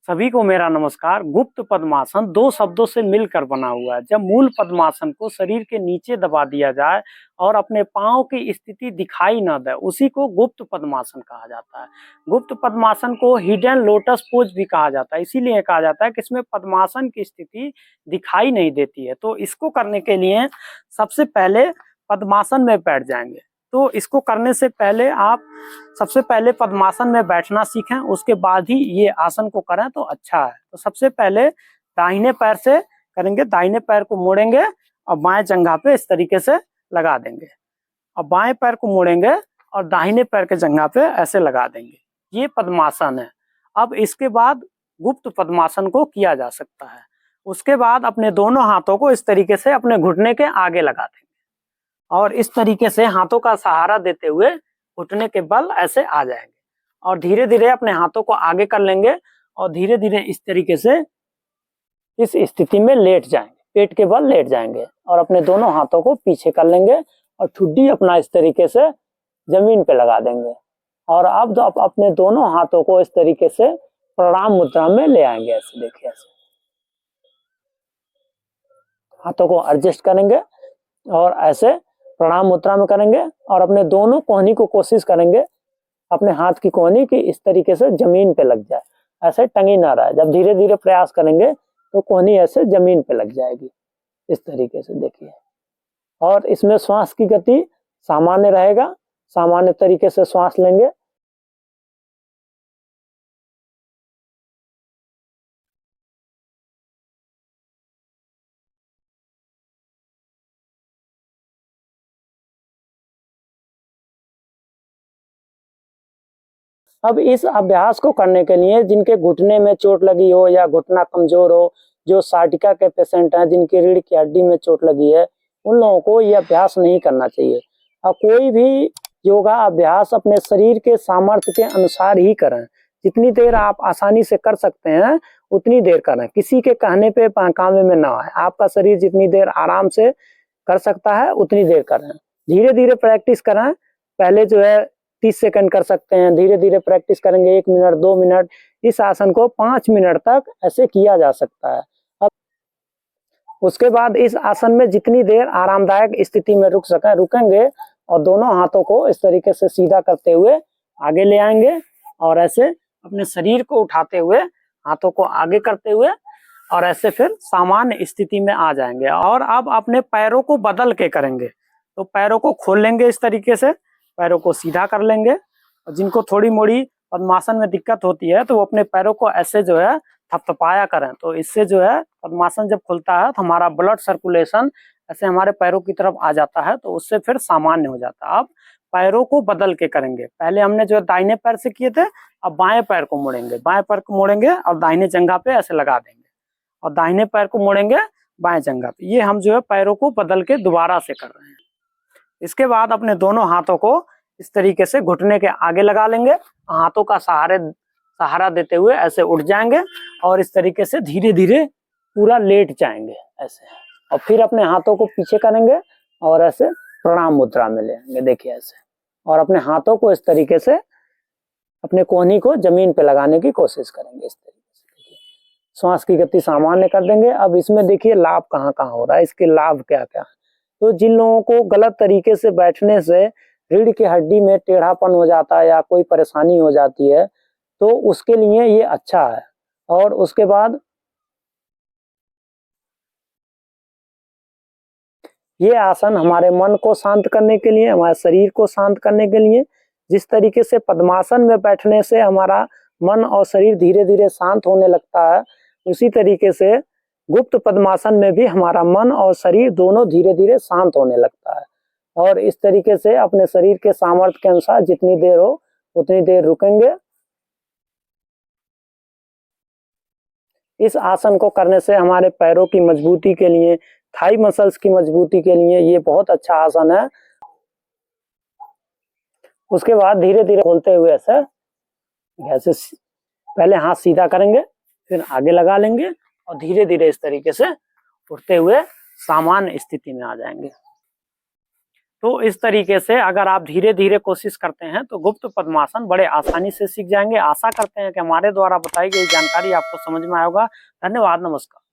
सभी को मेरा नमस्कार। गुप्त पद्मासन दो शब्दों से मिलकर बना हुआ है। जब मूल पद्मासन को शरीर के नीचे दबा दिया जाए और अपने पांव की स्थिति दिखाई न दे, उसी को गुप्त पद्मासन कहा जाता है। गुप्त पद्मासन को हिडन लोटस पोज भी कहा जाता है। इसीलिए कहा जाता है कि इसमें पद्मासन की स्थिति दिखाई नहीं देती है। तो इसको करने के लिए सबसे पहले पद्मासन में बैठ जाएंगे। तो इसको करने से पहले आप सबसे पहले पद्मासन में बैठना सीखें, उसके बाद ही ये आसन को करें तो अच्छा है। तो सबसे पहले दाहिने पैर से करेंगे, दाहिने पैर को मोड़ेंगे और बाएं जंघा पे इस तरीके से लगा देंगे और बाएं पैर को मोड़ेंगे और दाहिने पैर के जंघा पे ऐसे लगा देंगे। ये पद्मासन है। अब इसके बाद गुप्त पद्मासन को किया जा सकता है। उसके बाद अपने दोनों हाथों को इस तरीके से अपने घुटने के आगे लगा देंगे और इस तरीके से हाथों का सहारा देते हुए घुटने के बल ऐसे आ जाएंगे और धीरे धीरे अपने हाथों को आगे कर लेंगे और धीरे धीरे इस तरीके से इस स्थिति में लेट जाएंगे, पेट के बल लेट जाएंगे और अपने दोनों हाथों को पीछे कर लेंगे और ठुड्डी अपना इस तरीके से जमीन पे लगा देंगे। और अब तो अपने दोनों हाथों को इस तरीके से प्रणाम मुद्रा में ले आएंगे। ऐसे देखिए, ऐसे हाथों को एडजस्ट करेंगे और ऐसे प्रणाम मुद्रा में करेंगे और अपने दोनों कोहनी को कोशिश करेंगे अपने हाथ की कोहनी की इस तरीके से जमीन पे लग जाए, ऐसे टंगी ना रहे। जब धीरे धीरे प्रयास करेंगे तो कोहनी ऐसे जमीन पे लग जाएगी इस तरीके से, देखिए। और इसमें श्वास की गति सामान्य रहेगा, सामान्य तरीके से श्वास लेंगे। अब इस अभ्यास को करने के लिए जिनके घुटने में चोट लगी हो या घुटना कमजोर हो, जो साटिका के पेशेंट हैं, जिनकी रीढ़ की हड्डी में चोट लगी है, उन लोगों को यह अभ्यास नहीं करना चाहिए। और कोई भी योगा अभ्यास अपने शरीर के सामर्थ्य के अनुसार ही करें। जितनी देर आप आसानी से कर सकते हैं उतनी देर करें, किसी के कहने पे काम में ना आए। आपका शरीर जितनी देर आराम से कर सकता है उतनी देर करें। धीरे धीरे प्रैक्टिस करें। पहले जो है 30 सेकंड कर सकते हैं, धीरे धीरे प्रैक्टिस करेंगे 1 मिनट 2 मिनट। इस आसन को 5 मिनट तक ऐसे किया जा सकता है। अब उसके बाद इस आसन में जितनी देर आरामदायक स्थिति में रुक सकें रुकेंगे और दोनों हाथों को इस तरीके से सीधा करते हुए आगे ले आएंगे और ऐसे अपने शरीर को उठाते हुए हाथों को आगे करते हुए और ऐसे फिर सामान्य स्थिति में आ जाएंगे। और अब अपने पैरों को बदल के करेंगे। तो पैरों को खोल लेंगे इस तरीके से, पैरों को सीधा कर लेंगे। और जिनको थोड़ी मोड़ी पद्मासन में दिक्कत होती है तो वो अपने पैरों को ऐसे जो है थपथपाया करें। तो इससे जो है पद्मासन जब खुलता है तो हमारा ब्लड सर्कुलेशन ऐसे हमारे पैरों की तरफ आ जाता है, तो उससे फिर सामान्य हो जाता है। अब पैरों को बदल के करेंगे। पहले हमने जो है दाहिने पैर से किए थे, अब बाएं पैर को मोड़ेंगे, बाएं पैर को मोड़ेंगे और दाहिने जंघा पे ऐसे लगा देंगे और दाहिने पैर को मोड़ेंगे बाएं जंघा पे। ये हम जो है पैरों को बदल के दोबारा से कर रहे हैं। इसके बाद अपने दोनों हाथों को इस तरीके से घुटने के आगे लगा लेंगे, हाथों का सहारा देते हुए ऐसे उठ जाएंगे और इस तरीके से धीरे धीरे पूरा लेट जाएंगे ऐसे। और फिर अपने हाथों को पीछे करेंगे और ऐसे प्रणाम मुद्रा में ले आएंगे, देखिए ऐसे। और अपने हाथों को इस तरीके से अपने कोहनी को जमीन पे लगाने की कोशिश करेंगे इस तरीके से, देखिए। श्वास की गति सामान्य कर देंगे। अब इसमें देखिए लाभ कहाँ कहाँ हो रहा है, इसके लाभ क्या क्या है। तो जिन लोगों को गलत तरीके से बैठने से रीढ़ की हड्डी में टेढ़ापन हो जाता है या कोई परेशानी हो जाती है तो उसके लिए ये अच्छा है। और उसके बाद ये आसन हमारे मन को शांत करने के लिए, हमारे शरीर को शांत करने के लिए, जिस तरीके से पद्मासन में बैठने से हमारा मन और शरीर धीरे धीरे शांत होने लगता है, उसी तरीके से गुप्त पद्मासन में भी हमारा मन और शरीर दोनों धीरे धीरे शांत होने लगता है। और इस तरीके से अपने शरीर के सामर्थ्य के अनुसार जितनी देर हो उतनी देर रुकेंगे। इस आसन को करने से हमारे पैरों की मजबूती के लिए, थाई मसल्स की मजबूती के लिए ये बहुत अच्छा आसन है। उसके बाद धीरे धीरे खोलते हुए ऐसे पहले हाथ सीधा करेंगे, फिर आगे लगा लेंगे और धीरे धीरे इस तरीके से उठते हुए सामान्य स्थिति में आ जाएंगे। तो इस तरीके से अगर आप धीरे धीरे कोशिश करते हैं तो गुप्त पद्मासन बड़े आसानी से सीख जाएंगे। आशा करते हैं कि हमारे द्वारा बताई गई जानकारी आपको समझ में आएगा। धन्यवाद, नमस्कार।